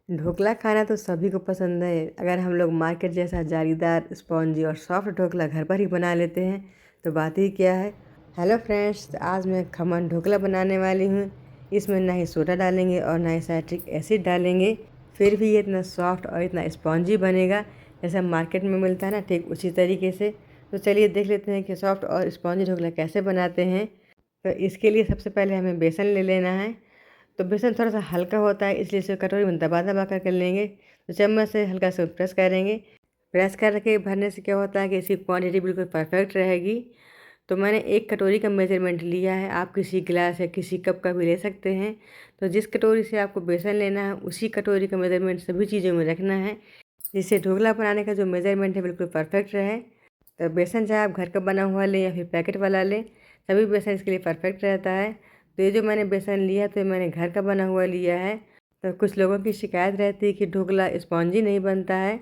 ढोकला खाना तो सभी को पसंद है। अगर हम लोग मार्केट जैसा जालीदार, स्पॉन्जी और सॉफ्ट ढोकला घर पर ही बना लेते हैं तो बात ही क्या है। हेलो फ्रेंड्स, तो आज मैं खमन ढोकला बनाने वाली हूँ। इसमें ना ही सोडा डालेंगे और ना ही साइट्रिक एसिड डालेंगे, फिर भी ये इतना सॉफ्ट और इतना स्पॉन्जी बनेगा जैसा मार्केट में मिलता है ना, ठीक उसी तरीके से। तो चलिए देख लेते हैं कि सॉफ्ट और स्पॉन्जी ढोकला कैसे बनाते हैं। तो इसके लिए सबसे पहले हमें बेसन ले लेना है। तो बेसन थोड़ा सा हल्का होता है, इसलिए इसे कटोरी में दबा दबा कर लेंगे। तो चम्मच से हल्का से प्रेस करेंगे। प्रेस करके भरने से क्या होता है कि इसकी क्वांटिटी बिल्कुल परफेक्ट रहेगी। तो मैंने एक कटोरी का मेजरमेंट लिया है, आप किसी गिलास या किसी कप का भी ले सकते हैं। तो जिस कटोरी से आपको बेसन लेना है उसी कटोरी का मेजरमेंट सभी चीज़ों में रखना है, जिससे ढोकला बनाने का जो मेजरमेंट है बिल्कुल परफेक्ट रहे। तो बेसन चाहे आप घर का बना हुआ लें या फिर पैकेट वाला लें, सभी बेसन इसके लिए परफेक्ट रहता है। तो ये जो मैंने बेसन लिया तो मैंने घर का बना हुआ लिया है। तो कुछ लोगों की शिकायत रहती है कि ढोकला स्पॉन्जी नहीं बनता है।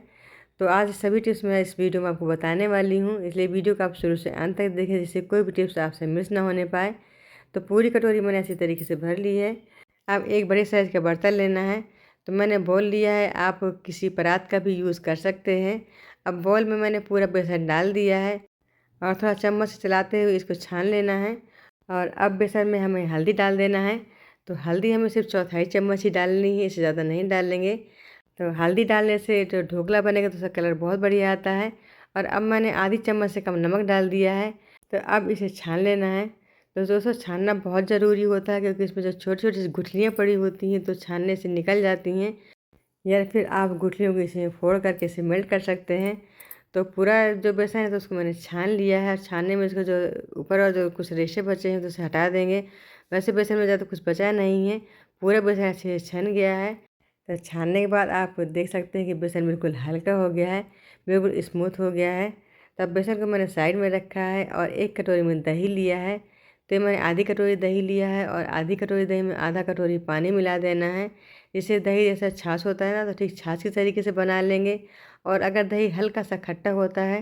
तो आज सभी टिप्स मैं इस वीडियो में आपको बताने वाली हूँ, इसलिए वीडियो को आप शुरू से अंत तक देखें, जिससे कोई भी टिप्स आपसे मिस ना होने पाए। तो पूरी कटोरी मैंने इसी तरीके से भर ली है। अब एक बड़े साइज़ का बर्तन लेना है। तो मैंने बोल लिया है, आप किसी परात का भी यूज़ कर सकते हैं। अब बॉल में मैंने पूरा बेसन डाल दिया है और थोड़ा चम्मच से चलाते हुए इसको छान लेना है। और अब बेसन में हमें हल्दी डाल देना है। तो हल्दी हमें सिर्फ चौथाई चम्मच ही डालनी है, इससे ज़्यादा नहीं डालेंगे। तो हल्दी डालने से जो ढोकला बनेगा तो उसका कलर बहुत बढ़िया आता है। और अब मैंने आधी चम्मच से कम नमक डाल दिया है। तो अब इसे छान लेना है। तो दोस्तों, छानना बहुत ज़रूरी होता है, क्योंकि इसमें जो छोटी छोटी गुठलियाँ पड़ी होती हैं तो छानने से निकल जाती हैं, या फिर आप गुठलियों को इसे फोड़ करके इसे मेल्ट कर सकते हैं। तो पूरा जो बेसन है तो उसको मैंने छान लिया है। और छानने में इसका जो ऊपर और जो कुछ रेशे बचे हैं तो उसे हटा देंगे। वैसे बेसन में ज़्यादा कुछ बचा नहीं है, पूरा बेसन अच्छे से छन गया है। तो छानने के बाद आप देख सकते हैं कि बेसन बिल्कुल हल्का हो गया है, बिल्कुल स्मूथ हो गया है। तब बेसन को मैंने साइड में रखा है और एक कटोरी में दही लिया है। तो मैंने आधी कटोरी दही लिया है और आधी कटोरी दही में आधा कटोरी पानी मिला देना है। जिससे दही जैसा छाछ होता है ना, तो ठीक छाछ के तरीके से बना लेंगे। और अगर दही हल्का सा खट्टा होता है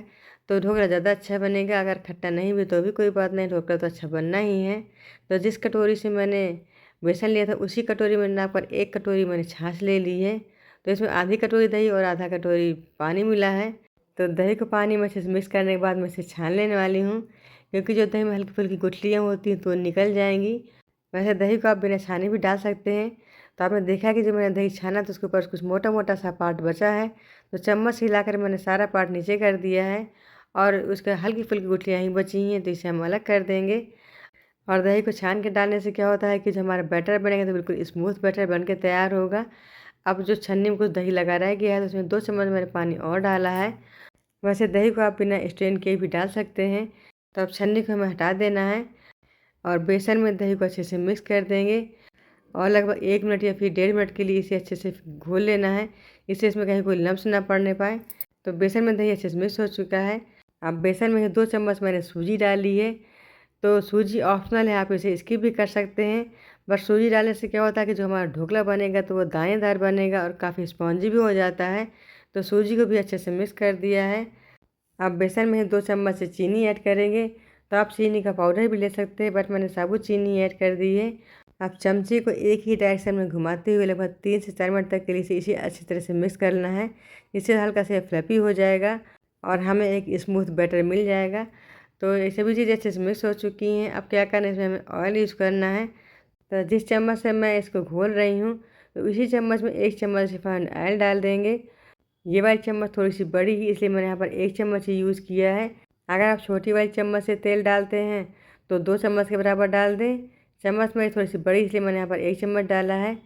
तो ढोकला ज़्यादा अच्छा बनेगा, अगर खट्टा नहीं भी तो भी कोई बात नहीं, ढोकला तो अच्छा बनना ही है। तो जिस कटोरी से मैंने बेसन लिया था उसी कटोरी में नाप कर एक कटोरी मैंने छाछ ले ली है। तो इसमें आधी कटोरी दही और आधा कटोरी पानी मिला है। तो दही को पानी में अच्छे से मिक्स करने के बाद मैं इसे छान लेने वाली हूँ, क्योंकि जो दही में हल्की फुल्की गुठलियाँ होती हैं तो निकल जाएंगी। वैसे दही को आप बिना छाने भी डाल सकते हैं। तो आपने देखा कि जब मैंने दही छाना तो उसके ऊपर कुछ मोटा मोटा सा पार्ट बचा है। तो चम्मच से हिलाकर मैंने सारा पार्ट नीचे कर दिया है और उसके हल्की फुल्की गुठलियाँ ही बची हैं, तो इसे हम अलग कर देंगे। और दही को छान के डालने से क्या होता है कि जो हमारा बैटर बनेगा तो बिल्कुल स्मूथ बैटर बन के तैयार होगा। अब जो छन्नी में कुछ दही लगा रह गया है तो उसमें 2 चम्मच मैंने पानी और डाला है। वैसे दही को आप बिना स्ट्रेन किए भी डाल सकते हैं। तो अब छन्नी को हमें हटा देना है और बेसन में दही को अच्छे से मिक्स कर देंगे और लगभग 1 मिनट या फिर 1.5 मिनट के लिए इसे अच्छे से घोल लेना है, इससे इसमें कहीं कोई लम्स ना पड़ने पाए। तो बेसन में दही अच्छे से मिक्स हो चुका है। अब बेसन में 2 चम्मच मैंने सूजी डाली है। तो सूजी ऑप्शनल है, आप इसे स्किप भी कर सकते हैं। बस सूजी डालने से क्या होता है कि जो हमारा ढोकला बनेगा तो वो दानेदार बनेगा और काफ़ी स्पॉन्जी भी हो जाता है। तो सूजी को भी अच्छे से मिक्स कर दिया है। अब बेसन में 2 चम्मच से चीनी ऐड करेंगे। तो आप चीनी का पाउडर भी ले सकते हैं, बट मैंने साबुत चीनी ऐड कर दी है। आप चमचे को एक ही डायरेक्शन में घुमाते हुए लगभग 3 से 4 मिनट तक के लिए इसे अच्छी तरह से मिक्स करना है, जिससे हल्का से फ्लफी हो जाएगा और हमें एक स्मूथ बैटर मिल जाएगा। तो ये सभी चीज़ें अच्छे से मिक्स हो चुकी हैं। अब क्या करना है, इसमें हमें ऑयल यूज़ करना है। तो जिस चम्मच से मैं इसको घोल रही हूँ तो उसी चम्मच में 1 चम्मच रिफाइंड ऑयल डाल देंगे। ये वाली चम्मच थोड़ी सी बड़ी ही, इसलिए मैंने यहाँ पर 1 चम्मच ही यूज़ किया है। अगर आप छोटी वाली चम्मच से तेल डालते हैं तो 2 चम्मच के बराबर डाल दें। चम्मच मेरी थोड़ी सी बड़ी, इसलिए मैंने यहाँ पर 1 चम्मच डाला है।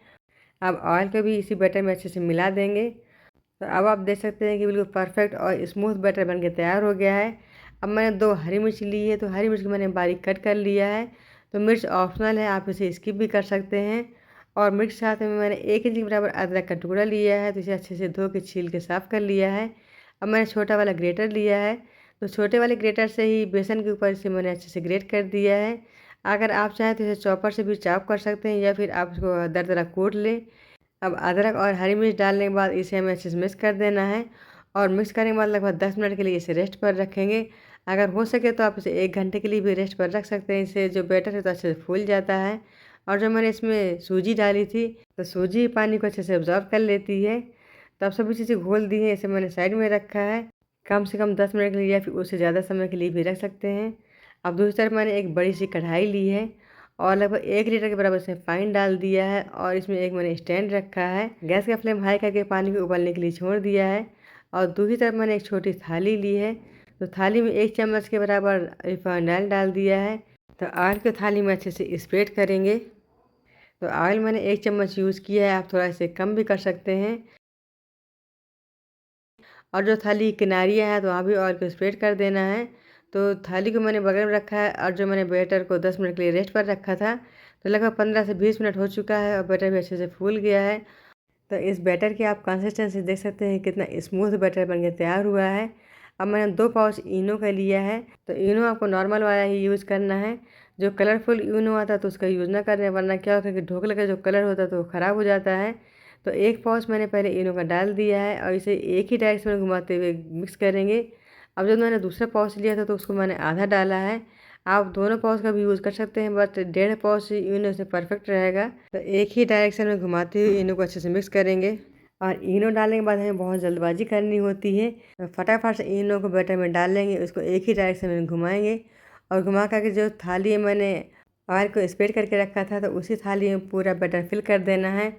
अब ऑयल को भी इसी बैटर में अच्छे से मिला देंगे। तो अब आप देख सकते हैं कि बिल्कुल परफेक्ट और स्मूथ बैटर बन के तैयार हो गया है। अब मैंने 2 हरी मिर्च ली है, तो हरी मिर्च को मैंने बारीक कट कर लिया है। तो मिर्च ऑप्शनल है, आप इसे स्किप भी कर सकते हैं। और मिर्च साथ में मैंने 1 इंच के बराबर अदरक का टुकड़ा लिया है, तो इसे अच्छे से धो के छील के साफ़ कर लिया है। अब मैंने छोटा वाला ग्रेटर लिया है, तो छोटे वाले ग्रेटर से ही बेसन के ऊपर इसे मैंने अच्छे से ग्रेट कर दिया है। अगर आप चाहें तो इसे चॉपर से भी चॉप कर सकते हैं, या फिर आप इसको दरदरा कूट लें। अब अदरक और हरी मिर्च डालने के बाद इसे हमें अच्छे से मिक्स कर देना है और मिक्स करने के बाद लगभग 10 मिनट के लिए इसे रेस्ट पर रखेंगे। अगर हो सके तो आप इसे 1 घंटे के लिए भी रेस्ट पर रख सकते हैं, इससे जो बैटर है तो अच्छे से फूल जाता है और जो मैंने इसमें सूजी डाली थी तो सूजी पानी को अच्छे से ऑब्जॉर्व कर लेती है। तो अब सभी चीज़ें घोल दी हैं, इसे मैंने साइड में रखा है। कम से कम 10 मिनट के लिए या फिर उससे ज़्यादा समय के लिए भी रख सकते हैं। अब दूसरी तरफ मैंने एक बड़ी सी कढ़ाई ली है और लगभग 1 लीटर के बराबर इसमें पानी डाल दिया है और इसमें एक मैंने स्टैंड रखा है। गैस का फ्लेम हाई करके पानी को उबलने के लिए छोड़ दिया है और दूसरी तरफ मैंने एक छोटी थाली ली है। तो थाली में 1 चम्मच के बराबर रिफाइंड ऑयल डाल दिया है। तो ऑयल को थाली में अच्छे से स्प्रेड करेंगे। तो ऑयल मैंने 1 चम्मच यूज़ किया है, आप थोड़ा इसे कम भी कर सकते हैं। और जो थाली की किनारियाँ हैं तो वहाँ भी ऑयल को स्प्रेड कर देना है। तो थाली को मैंने बगल में रखा है और जो मैंने बैटर को 10 मिनट के लिए रेस्ट पर रखा था, तो लगभग 15 से 20 मिनट हो चुका है और बैटर भी अच्छे से फूल गया है। तो इस बैटर की आप कंसिस्टेंसी देख सकते हैं कितना स्मूथ बैटर बन के तैयार हुआ है। अब मैंने 2 पाउच इनो का लिया है। तो इनो आपको नॉर्मल वाला ही यूज़ करना है। जो कलरफुल इनो आता है तो उसका यूज़ ना करें, वरना क्या होगा कि ढोकले का जो कलर होता है तो वो ख़राब हो जाता है। तो 1 पाउच मैंने पहले इनो का डाल दिया है और इसे एक ही डायरेक्शन में घुमाते हुए मिक्स करेंगे। अब जब मैंने दूसरा पाउच लिया था तो उसको मैंने आधा डाला है। आप दोनों पाउच का भी यूज़ कर सकते हैं, बट 1.5 पाउच इनो से परफेक्ट रहेगा। तो एक ही डायरेक्शन में घुमाते हुए इनो को अच्छे से मिक्स करेंगे। और इनो डालने के बाद हमें बहुत जल्दबाजी करनी होती है। तो फटाफट से इनो को बैटर में डाल लेंगे, उसको एक ही डायरेक्शन में घुमाएंगे और घुमा करके जो थाली में मैंने ऑयल को स्प्रेड करके रखा था तो उसी थाली में पूरा बैटर फिल कर देना है।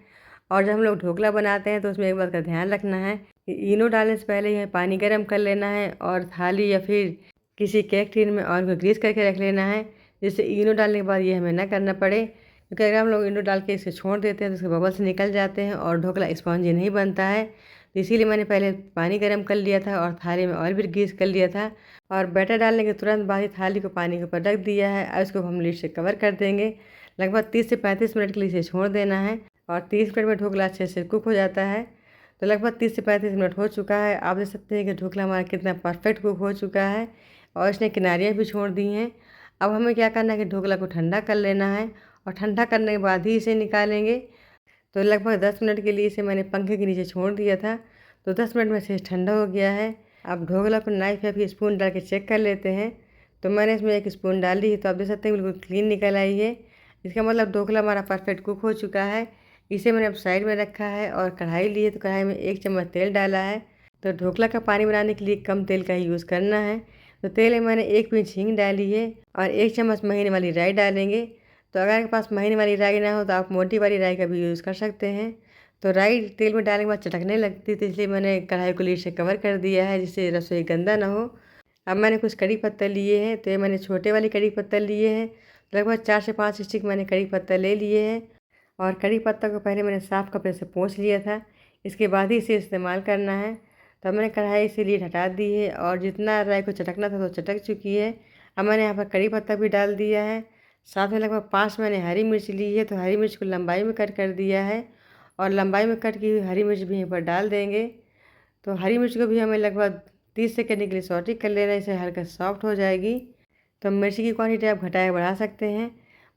और जब हम लोग ढोकला बनाते हैं तो उसमें एक बात का ध्यान रखना है कि इनो डालने से पहले ही पानी गर्म कर लेना है और थाली या फिर किसी केक टिन में ऑयल को ग्रीस करके रख लेना है, जिससे इनो डालने के बाद ये हमें ना करना पड़े। क्योंकि अगर हम लोग इनो डाल के इसे छोड़ देते हैं तो उसके बबल्स निकल जाते हैं और ढोकला स्पॉन्जी नहीं बनता है। तो इसीलिए मैंने पहले पानी गर्म कर लिया था और थाली में ऑयल भी ग्रीस कर लिया था और बैटर डालने के तुरंत बाद ही थाली को पानी के ऊपर रख दिया है और इसको हम लीड से कवर कर देंगे। लगभग 30 से 35 मिनट के लिए इसे छोड़ देना है और 30 मिनट में ढोकला अच्छे से कुक हो जाता है। तो लगभग 30 से 35 मिनट हो चुका है। आप देख सकते हैं कि ढोकला हमारा कितना परफेक्ट कुक हो चुका है और इसने किनारियाँ भी छोड़ दी हैं। अब हमें क्या करना है कि ढोकला को ठंडा कर लेना है और ठंडा करने के बाद ही इसे निकालेंगे। तो लगभग 10 मिनट के लिए इसे मैंने पंखे के नीचे छोड़ दिया था। तो 10 मिनट में इसे ठंडा हो गया है। अब ढोकला को नाइफ या फिर स्पून डाल के चेक कर लेते हैं। तो मैंने इसमें 1 स्पून डाल दी है, तो आप देख सकते हैं बिल्कुल क्लीन निकल आई है। इसका मतलब ढोकला हमारा परफेक्ट कुक हो चुका है। इसे मैंने अब साइड में रखा है और कढ़ाई ली है, तो कढ़ाई में 1 चम्मच तेल डाला है। तो ढोकला का पानी बनाने के लिए कम तेल का ही यूज़ करना है। तो तेल में मैंने 1 पिंच हींग डाली है और 1 चम्मच महीने वाली राई डालेंगे। तो अगर आपके पास महीने वाली राई ना हो तो आप मोटी वाली राई का भी यूज़ कर सकते हैं। तो राई तेल में डालने के बाद चटकने लगती थी, इसलिए मैंने कढ़ाई को लीड से कवर कर दिया है जिससे रसोई गंदा ना हो। अब मैंने कुछ कड़ी पत्ता लिए हैं, तो ये मैंने छोटे वाली कड़ी पत्ता लिए हैं। लगभग 4 से 5 स्टिक मैंने कड़ी पत्ता ले लिए हैं और कड़ी पत्ता को पहले मैंने साफ़ कपड़े से पोंछ लिया था, इसके बाद ही इसे इस्तेमाल करना है। तो मैंने कढ़ाई से लीड हटा दी है और जितना राई को चटकना था तो चटक चुकी है। अब मैंने यहाँ पर कड़ी पत्ता भी डाल दिया है। साथ में लगभग 5 मैंने हरी मिर्च ली है, तो हरी मिर्च को लंबाई में कट कर दिया है और लंबाई में कट की हुई हरी मिर्च भी यहाँ पर डाल देंगे। तो हरी मिर्च को भी हमें लगभग 30 सेकंड के लिए सॉटे कर लेना है, इससे हल्का सॉफ्ट हो जाएगी। तो मिर्ची की क्वांटिटी आप घटा बढ़ा सकते हैं।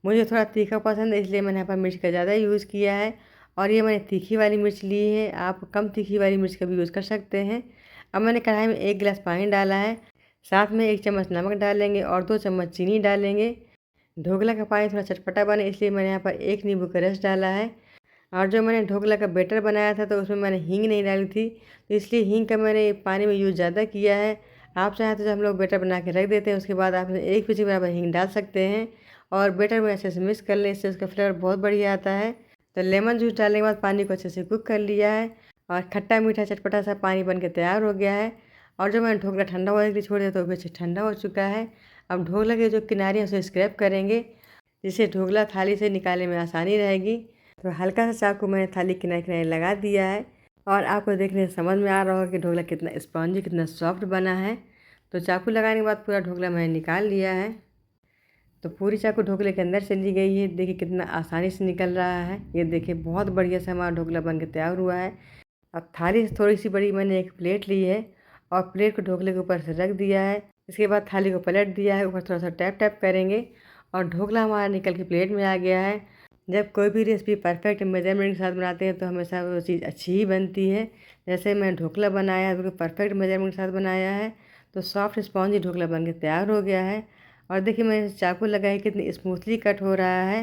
मुझे थोड़ा तीखा पसंद है, इसलिए मैंने यहाँ पर मिर्च का ज़्यादा यूज़ किया है और ये मैंने तीखी वाली मिर्च ली है। आप कम तीखी वाली मिर्च का भी यूज़ कर सकते हैं। अब मैंने कढ़ाई में 1 गिलास पानी डाला है, साथ में 1 चम्मच नमक डालेंगे और 2 चम्मच चीनी डालेंगे। ढोकला का पानी थोड़ा चटपटा बने इसलिए मैंने यहाँ पर 1 नींबू का रस डाला है। और जो मैंने ढोकला का बैटर बनाया था तो उसमें मैंने हींग नहीं डाली थी, तो इसलिए हींग का मैंने पानी में यूज़ ज़्यादा किया है। आप चाहें तो जब हम लोग बैटर बना के रख देते हैं उसके बाद आप 1 पिंच बराबर हींग डाल सकते हैं और बैटर में अच्छे से मिक्स कर लें, इससे उसका फ्लेवर बहुत बढ़िया आता है। तो लेमन जूस डालने के बाद पानी को अच्छे से कुक कर लिया है और खट्टा मीठा चटपटा सा पानी बन के तैयार हो गया है। और जो मैंने ढोकला ठंडा होने के लिए छोड़ दिया तो वो भी अच्छे ठंडा हो चुका है। अब ढोकला के जो किनारे हैं उसे स्क्रैप करेंगे, जिससे ढोकला थाली से निकालने में आसानी रहेगी। तो हल्का सा चाकू मैंने थाली के किनारे किनारे लगा दिया है और आपको देखने से समझ में आ रहा होगा कि ढोकला कितना स्पॉन्जी कितना सॉफ्ट बना है। तो चाकू लगाने के बाद पूरा ढोकला मैंने निकाल लिया है। तो पूरी चाकू ढोकले के अंदर चली गई है, देखिए कितना आसानी से निकल रहा है। ये देखिए बहुत बढ़िया से हमारा ढोकला बन के तैयार हुआ है। अब थाली से थोड़ी सी बड़ी मैंने एक प्लेट ली है और प्लेट को ढोकले के ऊपर से रख दिया है। इसके बाद थाली को पलट दिया है, ऊपर थोड़ा सा टैप टैप करेंगे और ढोकला हमारा निकल के प्लेट में आ गया है। जब कोई भी रेसिपी परफेक्ट मेजरमेंट के साथ बनाते हैं तो हमेशा वो चीज़ अच्छी ही बनती है। जैसे मैं ढोकला बनाया है बिल्कुल परफेक्ट मेजरमेंट के साथ बनाया है, तो सॉफ्ट स्पॉन्जी ढोकला बन के तैयार हो गया है। और देखिए मैंने चाकू लगाई कितनी स्मूथली कट हो रहा है।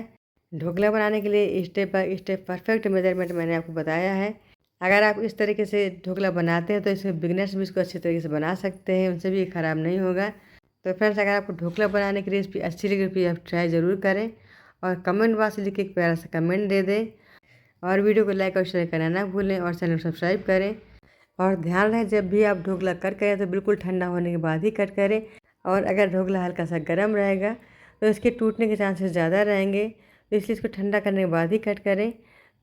ढोकला बनाने के लिए step by step perfect measurement मैंने आपको बताया है। अगर आप इस तरीके से ढोकला बनाते हैं तो इसमें बिगनर्स भी इसको अच्छी तरीके से बना सकते हैं, उनसे भी ये ख़राब नहीं होगा। तो फ्रेंड्स, अगर आपको ढोकला बनाने की रेसिपी अच्छी लगी तो आप ट्राई ज़रूर करें और कमेंट बॉक्स में लिख के एक प्यारा सा कमेंट दे दें और वीडियो को लाइक और शेयर करना ना भूलें और चैनल को सब्सक्राइब करें। और ध्यान रहे, जब भी आप ढोकला कट करें तो बिल्कुल ठंडा होने के बाद ही कट करें। और अगर ढोकला हल्का सा गर्म रहेगा तो इसके टूटने के चांसेस ज़्यादा रहेंगे, तो इसलिए इसको ठंडा करने के बाद ही कट करें।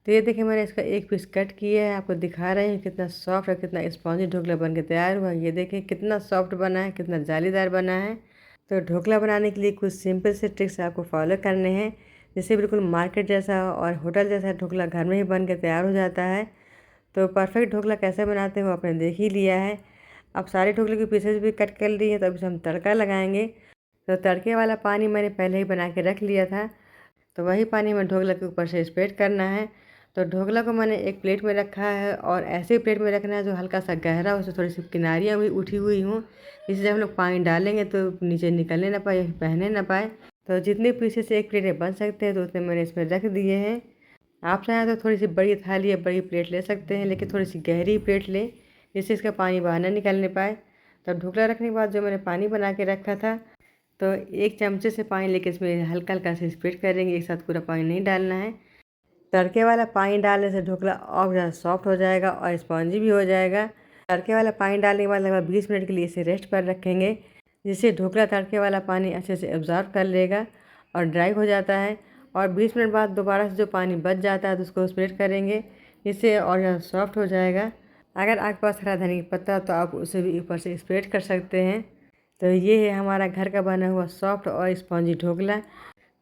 तो ये देखिए, मैंने इसका एक पीस कट किया है, आपको दिखा रहे हैं कितना सॉफ्ट और कितना स्पॉन्जी ढोकला बन के तैयार हुआ है। ये देखिए कितना सॉफ्ट बना है, कितना जालीदार बना है। तो ढोकला बनाने के लिए कुछ सिंपल से ट्रिक्स आपको फॉलो करने हैं, जिससे बिल्कुल मार्केट जैसा और होटल जैसा ढोकला घर में ही बन के तैयार हो जाता है। तो परफेक्ट ढोकला कैसे बनाते हैं वो आपने देख ही लिया है। अब सारे ढोकले के पीसेस भी कट कर लिए, तो अभी हम तड़का लगाएंगे। तो तड़के वाला पानी मैंने पहले ही बना के रख लिया था, तो वही पानी हमें ढोकला के ऊपर से स्प्रेड करना है। तो ढोकला को मैंने एक प्लेट में रखा है और ऐसे प्लेट में रखना है जो हल्का सा गहरा, उससे थोड़ी सी किनारियाँ भी उठी हुई हों, जिससे जब हम लोग पानी डालेंगे तो नीचे निकलने ना पाए, बहने ना पाए। तो जितने पीसेस एक प्लेट में बन सकते हैं तो उतने मैंने इसमें रख दिए हैं। आप चाहें तो थोड़ी सी बड़ी थाली या बड़ी प्लेट ले सकते हैं, लेकिन थोड़ी सी गहरी प्लेट लें जिससे इसका पानी बाहर ना निकलने पाए। तब ढोकला रखने के बाद जो मैंने पानी बना के रखा था, तो एक चमचे से पानी लेके इसमें हल्का हल्का से स्प्रेड करेंगे, एक साथ पूरा पानी नहीं डालना है। तड़के वाला पानी डालने से ढोकला और ज़्यादा सॉफ्ट हो जाएगा और स्पॉन्जी भी हो जाएगा। तड़के वाला पानी डालने के बाद लगभग 20 मिनट के लिए इसे रेस्ट पर रखेंगे, जिससे ढोकला तड़के वाला पानी अच्छे से एब्जॉर्ब कर लेगा और ड्राई हो जाता है। और 20 मिनट बाद दोबारा से जो पानी बच जाता है तो उसको स्प्रेड करेंगे, जिससे और ज़्यादा सॉफ्ट हो जाएगा। अगर आपके पास हरा धनिया का पत्ता तो आप उसे भी ऊपर से स्प्रेड कर सकते हैं। तो ये है हमारा घर का बना हुआ सॉफ्ट और स्पॉन्जी ढोकला।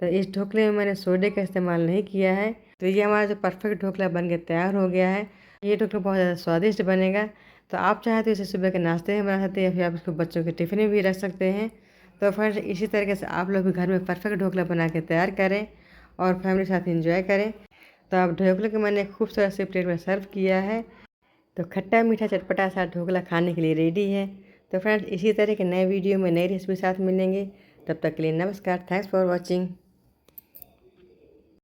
तो इस ढोकले में मैंने सोडे का इस्तेमाल नहीं किया है। तो ये हमारा जो परफेक्ट ढोकला बन के तैयार हो गया है। ये ढोकला बहुत ज़्यादा स्वादिष्ट बनेगा। तो आप चाहें तो इसे सुबह के नाश्ते में बना सकते हैं या फिर आप इसको बच्चों के टिफ़िन में भी रख सकते हैं। तो फ्रेंड्स, इसी तरीके से आप लोग भी घर में परफेक्ट ढोकला बना के तैयार करें और फैमिली के साथ एंजॉय करें। तो आप ढोकले को मैंने खूबसूरत से प्लेट में सर्व किया है। तो खट्टा मीठा चटपटा सा ढोकला खाने के लिए रेडी है। तो फ्रेंड्स, इसी तरह के नए वीडियो में नई रेसिपी साथ मिलेंगे। तब तक के लिए नमस्कार। Thanks for watching.